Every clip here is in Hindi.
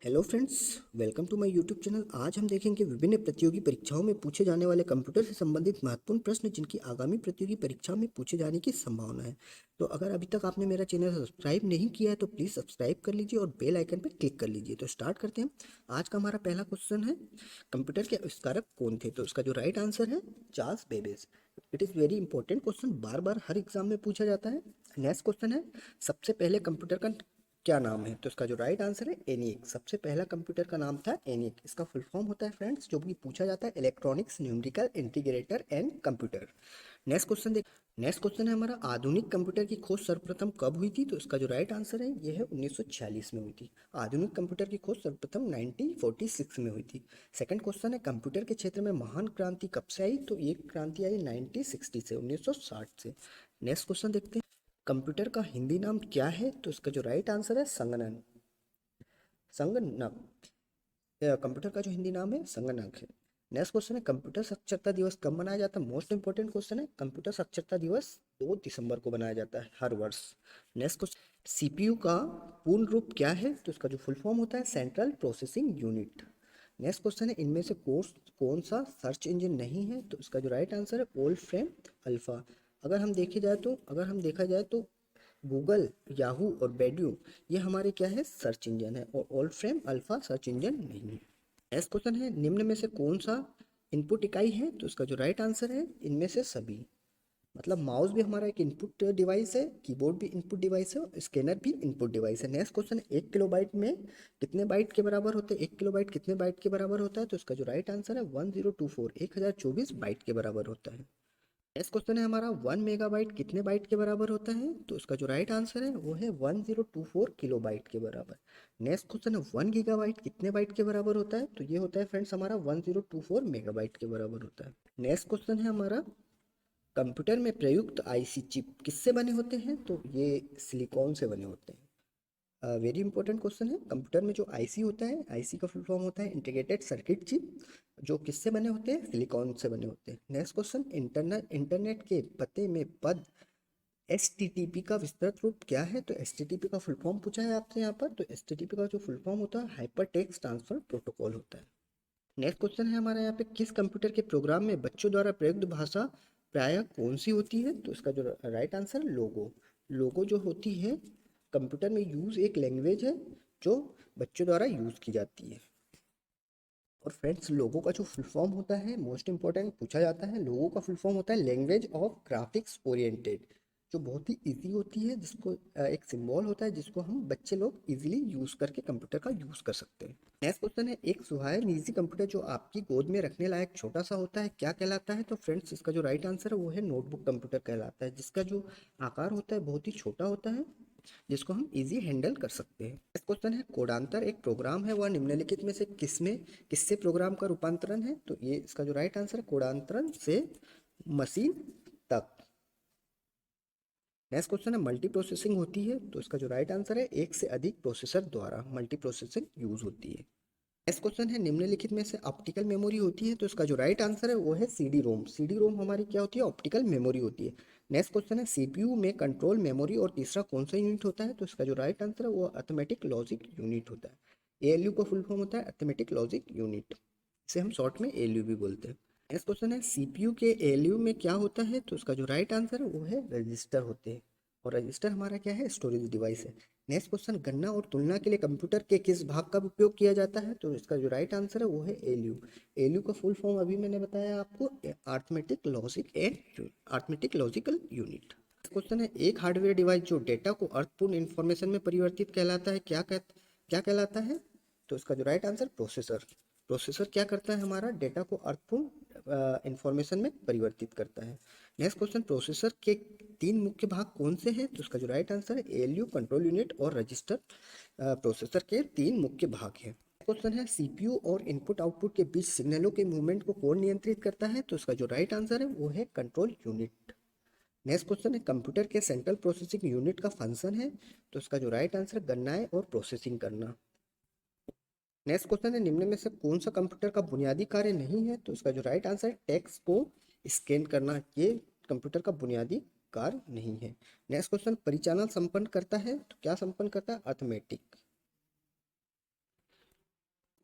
Hello friends, welcome to my YouTube channel. आज हम देखेंगे विभिन्न प्रतियोगी परीक्षाओं में पूछे जाने वाले कंप्यूटर से संबंधित महत्वपूर्ण प्रश्न जिनकी आगामी प्रतियोगी परीक्षा में पूछे जाने की संभावना है। तो अगर अभी तक आपने मेरा चैनल सब्सक्राइब नहीं किया है तो प्लीज़ सब्सक्राइब कर लीजिए और बेल आइकन पर क्लिक कर लीजिए। तो स्टार्ट करते हैं। आज का हमारा पहला क्वेश्चन है, कंप्यूटर के आविष्कारक कौन थे? तो इसका जो राइट आंसर है Charles Babbage. It is very important question, bar bar her exam में पूछा जाता है। नेक्स्ट क्वेश्चन है, सबसे पहले कंप्यूटर का क्या नाम है? तो इसका जो राइट आंसर है एनिक। सबसे पहला कंप्यूटर का नाम था एनिक। इसका फुल फॉर्म होता है फ्रेंड्स, जो भी पूछा जाता है, electronics numerical integrator and computer. Next question देख नेक्स्ट क्वेश्चन है हमारा, आधुनिक कंप्यूटर की खोज सर्वप्रथम कब हुई थी? तो इसका जो राइट आंसर है ये है 1946 में हुई थी। आधुनिक कंप्यूटर की खोज सर्वप्रथम 1946 में हुई थी। सेकंड क्वेश्चन है, कंप्यूटर के क्षेत्र में महान क्रांति कब से आई? तो ये क्रांति आई 1960 से, 1960 से। नेक्स्ट क्वेश्चन देखते हैं, कंप्यूटर का हिंदी नाम क्या है? तो इसका जो राइट आंसर है संगणन संगणक। कंप्यूटर का जो हिंदी नाम है संगणक है। नेक्स्ट क्वेश्चन है, कंप्यूटर साक्षरता दिवस कब मनाया जाता है? मोस्ट इंपोर्टेंट क्वेश्चन है। कंप्यूटर साक्षरता दिवस 2 दिसंबर को मनाया जाता है हर वर्ष। नेक्स्ट क्वेश्चन, सीपीयू का पूर्ण रूप क्या है? तो इसका जो फुल फॉर्म होता है central processing unit. Next question है, इनमें से कोर्स कौन सा सर्च इंजन नहीं है? तो इसका जो राइट आंसर है ओल्ड फ्रेम अल्फा। अगर हम देखा जाए तो गूगल, याहू और बेड्यू ये हमारे क्या है, सर्च इंजन है, और old frame alpha search engine नहीं है। नेक्स्ट क्वेश्चन है, निम्न में से कौन सा इनपुट इकाई है? तो इसका जो राइट आंसर है इनमें से सभी। मतलब माउस भी हमारा एक इनपुट डिवाइस है, कीबोर्ड भी इनपुट डिवाइस है और स्कैनर भी इनपुट डिवाइस है। नेक्स्ट क्वेश्चन है, 1 किलोबाइट में कितने बाइट के बराबर होते हैं? 1 किलोबाइट कितने बाइट के बराबर होता है? तो इसका जो राइट आंसर है 1024, 1024 बाइट के बराबर होता है। नेक्स्ट क्वेश्चन है हमारा, 1 मेगाबाइट कितने बाइट के बराबर होता है? तो इसका जो राइट आंसर है वो है 1024 किलोबाइट के बराबर। नेक्स्ट क्वेश्चन है, 1 गीगाबाइट कितने बाइट के बराबर होता है? तो ये होता है फ्रेंड्स हमारा 1024 मेगाबाइट के बराबर होता है। नेक्स्ट क्वेश्चन है हमारा, कंप्यूटर में प्रयुक्त आईसी चिप किससे बने होते हैं? तो ये सिलिकॉन से बने होते हैं। वेरी इंपॉर्टेंट क्वेश्चन है। कंप्यूटर में जो आईसी होता है, आईसी का फुल फॉर्म होता है इंटीग्रेटेड सर्किट चिप, जो किससे बने होते हैं? सिलिकॉन से बने होते हैं। नेक्स्ट क्वेश्चन, इंटरनेट के पते में पद एचटीटीपी का विस्तृत रूप क्या है? तो एचटीटीपी का फुल फॉर्म पूछा है आपसे यहाँ पर। तो एचटीटीपी का जो फुल फॉर्म होता है हाइपर टेक्स्ट ट्रांसफर प्रोटोकॉल होता है। नेक्स्ट क्वेश्चन है हमारे यहाँ पे, किस कंप्यूटर के प्रोग्राम में बच्चों द्वारा प्रयुक्त भाषा प्रायः कौन सी होती है? तो इसका जो राइट आंसर है लोगो। लोगो जो होती है कंप्यूटर में यूज एक लैंग्वेज है जो बच्चों द्वारा यूज की जाती है। और फ्रेंड्स, लोगो का जो फुल फॉर्म होता है मोस्ट इंपॉर्टेंट पूछा जाता है, लोगो का फुल फॉर्म होता है लैंग्वेज ऑफ ग्राफिक्स ओरिएंटेड, जो बहुत ही इजी होती है, जिसको एक सिंबल होता है जिसको हम बच्चे लोग इजीली यूज करके कंप्यूटर का यूज कर सकते हैं। नेक्स्ट क्वेश्चन है, एक सुहाए निजी कंप्यूटर जो आपकी गोद में रखने लायक छोटा सा होता है क्या कहलाता है? तो फ्रेंड्स, इसका जो राइट आंसर है वो है नोटबुक कंप्यूटर कहलाता है, जिसका जो आकार होता है बहुत ही छोटा होता है, जिसको हम इजी हैंडल कर सकते हैं। नेक्स्ट क्वेश्चन है, कोडांतर एक प्रोग्राम है, वह निम्नलिखित में से किससे प्रोग्राम का रूपांतरण है? तो ये इसका जो राइट आंसर है कोडांतरण से मशीन तक। नेक्स्ट क्वेश्चन है, मल्टी प्रोसेसिंग होती है? तो इसका जो राइट आंसर है एक से अधिक प्रोसेसर द्वारा मल्टी प्रोसेसिंग यूज होती है। नेक्स्ट क्वेश्चन है, निम्नलिखित में से ऑप्टिकल मेमोरी होती है? तो इसका जो राइट आंसर है वो है सीडी रोम। सीडी रोम हमारी क्या होती है? ऑप्टिकल मेमोरी होती है। नेक्स्ट क्वेश्चन है, सीपीयू में कंट्रोल मेमोरी और तीसरा कौन सा यूनिट होता है? तो इसका जो राइट आंसर है वो अर्थमेटिक लॉजिक यूनिट होता है। एएलयू का फुल फॉर्म होता है अर्थमेटिक लॉजिक यूनिट, इसे हम शॉर्ट में एएलयू भी बोलते हैं। नेक्स्ट क्वेश्चन है, सीपीयू के एएलयू में क्या होता है? तो इसका जो राइट आंसर है वो है रजिस्टर होते हैं, और रजिस्टर हमारा क्या है? स्टोरेज डिवाइस है। नेक्स्ट क्वेश्चन, गणना और तुलना के लिए कंप्यूटर के किस भाग का उपयोग किया जाता है? तो इसका जो राइट आंसर है वो है एलयू। एलयू का फुल फॉर्म अभी मैंने बताया आपको, अर्थमेटिक लॉजिकल यूनिट। क्वेश्चन है, एक हार्डवेयर डिवाइस जो डेटा को अर्थपूर्ण इंफॉर्मेशन में परिवर्तित कहलाता है क्या कहलाता है? तो इसका जो राइट आंसर प्रोसेसर। प्रोसेसर क्या करता है? हमारा डेटा को अर्थपूर्ण इंफॉर्मेशन में परिवर्तित करता है। नेक्स्ट क्वेश्चन, प्रोसेसर के 3 मुख्य भाग कौन से हैं? तो इसका जो राइट आंसर है एएलयू, कंट्रोल यूनिट और रजिस्टर। प्रोसेसर के 3 मुख्य भाग हैं। क्वेश्चन है, सीपीयू और इनपुट आउटपुट के बीच सिग्नलों के मूवमेंट को कौन नियंत्रित करता है? तो इसका जो राइट आंसर है वो है कंट्रोल यूनिट। नेक्स्ट क्वेश्चन है, कंप्यूटर के सेंट्रल प्रोसेसिंग यूनिट का फंक्शन है? तो इसका जो राइट आंसर गणनाएं और प्रोसेसिंग करना। नेक्स्ट क्वेश्चन है, निम्न में से कौन सा कंप्यूटर का बुनियादी कार्य नहीं है? तो इसका जो राइट आंसर है टेक्स्ट को स्कैन करना, ये कंप्यूटर का बुनियादी कार्य नहीं है। नेक्स्ट क्वेश्चन, परिचालन संपन्न करता है? तो क्या संपन्न करता है? अर्थमेटिक।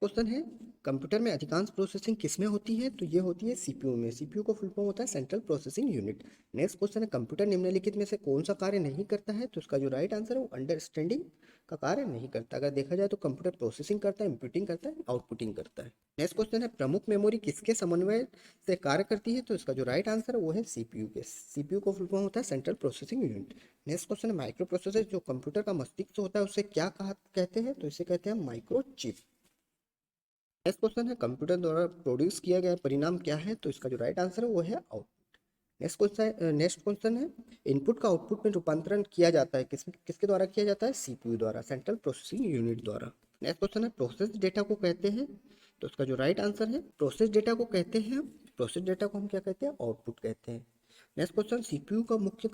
क्वेश्चन है, कंप्यूटर में अधिकांश प्रोसेसिंग किस में होती है? तो ये होती है सीपीयू में। सीपीयू का फुल फॉर्म होता है central processing unit. Next question है, कंप्यूटर निम्नलिखित में से कौन सा कार्य नहीं करता है? तो इसका जो राइट आंसर है वो अंडरस्टैंडिंग का कार्य नहीं करता। अगर देखा जाए तो कंप्यूटर प्रोसेसिंग करता है, इनपुटिंग करता है, आउटपुटिंग करता है। नेक्स्ट क्वेश्चन है, प्रमुख मेमोरी किसके समन्वय से कार्य करती है? तो इसका जो राइट आंसर है वो है सीपीयू के। सीपीयू का फुल फॉर्म होता है central processing unit. Next question है, माइक्रो प्रोसेसर जो कंप्यूटर का मस्तिष्क होता है उसे क्या कहा कहते हैं? तो इसे कहते हैं माइक्रो चिप। नेक्स्ट क्वेश्चन है, कंप्यूटर द्वारा प्रोड्यूस किया गया परिणाम क्या है? तो इसका जो राइट आंसर है वो है आउटपुट। नेक्स्ट क्वेश्चन है, इनपुट का आउटपुट में रूपांतरण किया जाता है किसके द्वारा किया जाता है? सीपीयू द्वारा, सेंट्रल प्रोसेसिंग यूनिट द्वारा। नेक्स्ट क्वेश्चन है, प्रोसेस डेटा को कहते हैं? तो इसका जो राइट आंसर है, प्रोसेस डेटा को कहते हैं, प्रोसेस डेटा को हम क्या कहते हैं? आउटपुट कहते हैं। नेक्स्ट क्वेश्चन, सीपीयू का मुख्य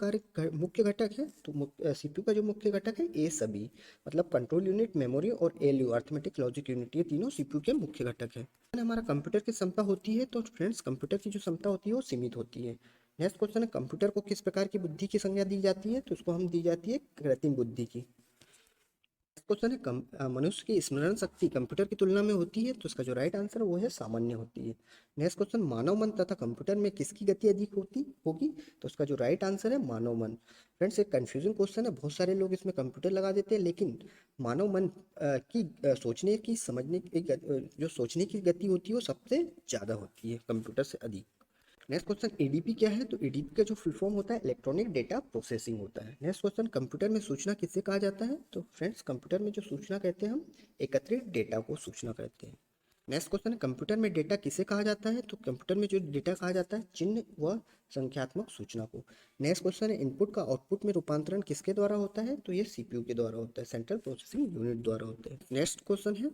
घटक है? तो सीपीयू का जो मुख्य घटक है ये सभी, मतलब कंट्रोल यूनिट, मेमोरी और एलयू अर्थमेटिक लॉजिक यूनिट, ये तीनों सीपीयू के मुख्य घटक है। हमारा कंप्यूटर की क्षमता होती है? तो फ्रेंड्स कंप्यूटर की जो क्षमता होती है वो सीमित होती है। नेक्स्ट क्वेश्चन है, कंप्यूटर को किस प्रकार की बुद्धि की संज्ञा दी जाती है? तो उसको हम दी जाती है कृत्रिम बुद्धि की। क्वेश्चन है, मनुष्य की स्मरण शक्ति कंप्यूटर की तुलना में होती है? तो इसका जो राइट आंसर है वो है सामान्य होती है। नेक्स्ट क्वेश्चन, मानव मन तथा कंप्यूटर में किसकी गति अधिक होती होगी? तो उसका जो राइट आंसर है मानव मन। फ्रेंड्स एक कंफ्यूजिंग क्वेश्चन है, बहुत सारे लोग इसमें कंप्यूटर लगा देते हैं, लेकिन मानव मन सोचने की समझने की जो सोचने की गति होती है वो सबसे ज़्यादा होती है, कंप्यूटर से अधिक। नेक्स्ट क्वेश्चन, एडीपी क्या है? तो एडीपी का जो फुल फॉर्म होता है इलेक्ट्रॉनिक डेटा प्रोसेसिंग होता है। नेक्स्ट क्वेश्चन, कंप्यूटर में सूचना किससे कहा जाता है? तो फ्रेंड्स कंप्यूटर में जो सूचना कहते हैं हम एकत्रित डेटा को सूचना कहते हैं। नेक्स्ट क्वेश्चन है, कंप्यूटर में डेटा किसे कहा जाता है? तो कंप्यूटर में जो डेटा कहा जाता है चिन्ह व संख्यात्मक सूचना को। नेक्स्ट क्वेश्चन है, इनपुट का आउटपुट में रूपांतरण किसके द्वारा होता है? तो ये सीपीयू के द्वारा होता है, सेंट्रल प्रोसेसिंग यूनिट द्वारा होता है। नेक्स्ट क्वेश्चन है,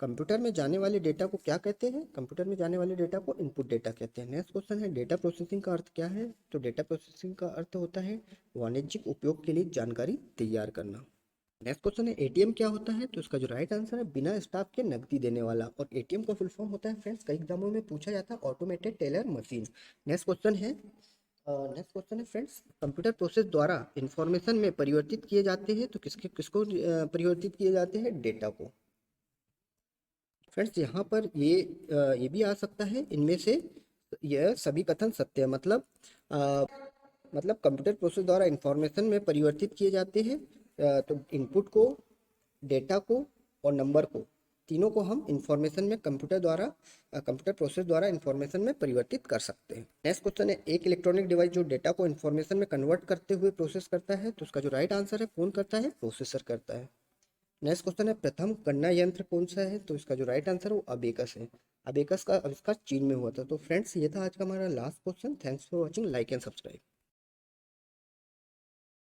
कंप्यूटर में जाने वाले डेटा को क्या कहते हैं? कंप्यूटर में जाने वाले डेटा को इनपुट डेटा कहते हैं। नेक्स्ट क्वेश्चन है, डेटा प्रोसेसिंग का अर्थ क्या है? तो डेटा प्रोसेसिंग का अर्थ होता है वाणिज्यिक उपयोग के लिए जानकारी तैयार करना। नेक्स्ट क्वेश्चन है, एटीएम क्या होता है? तो इसका जो राइट आंसर है बिना स्टाफ के नकदी देने वाला। और एटीएम का फुल फॉर्म होता है फ्रेंड्स, कई एग्जामों में पूछा जाता है automated teller machine. Next question है फ्रेंड्स, कंप्यूटर प्रोसेस द्वारा इंफॉर्मेशन में परिवर्तित किए जाते हैं? तो किसको परिवर्तित किए जाते हैं? डेटा को। फ्रेंड्स यहाँ पर ये भी आ सकता है इनमें से यह सभी कथन सत्य है, अ, मतलब कंप्यूटर प्रोसेस द्वारा इंफॉर्मेशन में परिवर्तित किए जाते हैं। तो इनपुट को, डेटा को और नंबर को, तीनों को हम इंफॉर्मेशन में कंप्यूटर प्रोसेस द्वारा इंफॉर्मेशन में परिवर्तित कर सकते हैं। नेक्स्ट क्वेश्चन है, एक इलेक्ट्रॉनिक डिवाइस जो डेटा को इंफॉर्मेशन में कन्वर्ट करते हुए प्रोसेस करता है? तो उसका जो राइट आंसर है कौन करता है? प्रोसेसर करता है। नेक्स्ट क्वेश्चन है, प्रथम गणना यंत्र कौन सा है? तो इसका जो राइट आंसर है वो अबेकस है। अबेकस का आविष्कार चीन में हुआ था। तो फ्रेंड्स ये था आज का हमारा last question. Thanks for watching, like and subscribe.